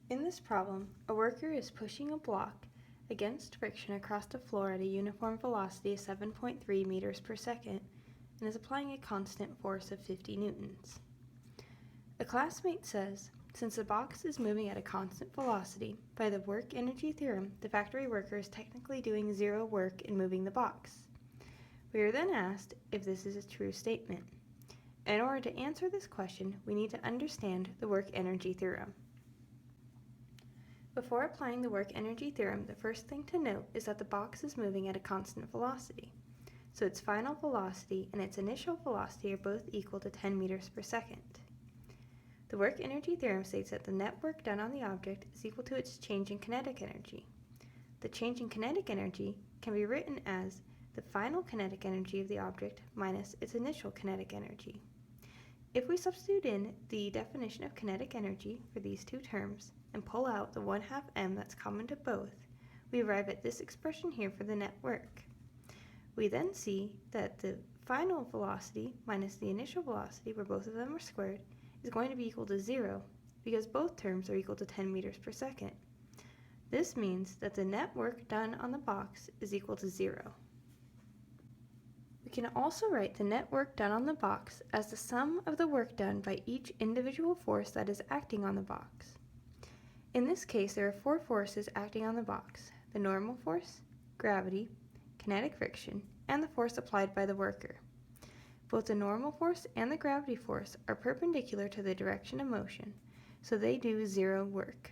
In this problem, a worker is pushing a block against friction across the floor at a uniform velocity of 7.3 meters per second and is applying a constant force of 50 newtons. A classmate says, since the box is moving at a constant velocity, by the work-energy theorem, the factory worker is technically doing zero work in moving the box. We are then asked if this is a true statement. In order to answer this question, we need to understand the work-energy theorem. Before applying the work-energy theorem, the first thing to note is that the box is moving at a constant velocity. So its final velocity and its initial velocity are both equal to 10 meters per second. The work-energy theorem states that the net work done on the object is equal to its change in kinetic energy. The change in kinetic energy can be written as the final kinetic energy of the object minus its initial kinetic energy. If we substitute in the definition of kinetic energy for these two terms and pull out the 1/2 m that's common to both, we arrive at this expression here for the net work. We then see that the final velocity minus the initial velocity, where both of them are squared, is going to be equal to 0 because both terms are equal to 10 meters per second. This means that the net work done on the box is equal to 0. We can also write the net work done on the box as the sum of the work done by each individual force that is acting on the box. In this case, there are 4 forces acting on the box: the normal force, gravity, kinetic friction, and the force applied by the worker. Both the normal force and the gravity force are perpendicular to the direction of motion, so they do 0 work.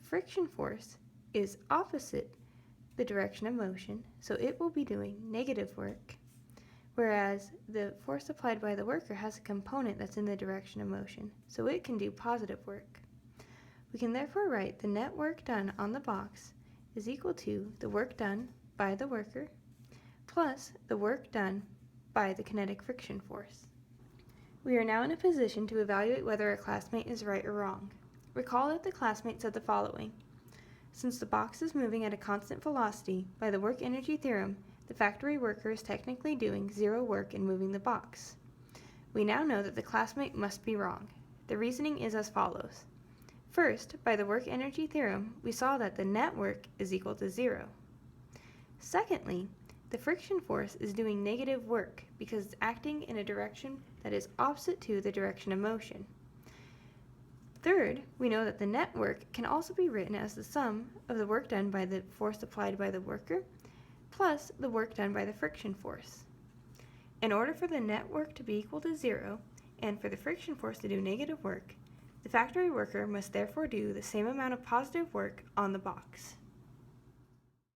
Friction force is opposite the direction of motion, so it will be doing negative work, whereas the force applied by the worker has a component that's in the direction of motion, so it can do positive work. We can therefore write the net work done on the box is equal to the work done by the worker plus the work done by the kinetic friction force. We are now in a position to evaluate whether a classmate is right or wrong. Recall that the classmate said the following: since the box is moving at a constant velocity, by the work-energy theorem, the factory worker is technically doing 0 work in moving the box. We now know that the classmate must be wrong. The reasoning is as follows. First, by the work-energy theorem, we saw that the net work is equal to 0. Secondly, the friction force is doing negative work because it's acting in a direction that is opposite to the direction of motion. Third, we know that the net work can also be written as the sum of the work done by the force applied by the worker plus the work done by the friction force. In order for the net work to be equal to 0 and for the friction force to do negative work, the factory worker must therefore do the same amount of positive work on the box.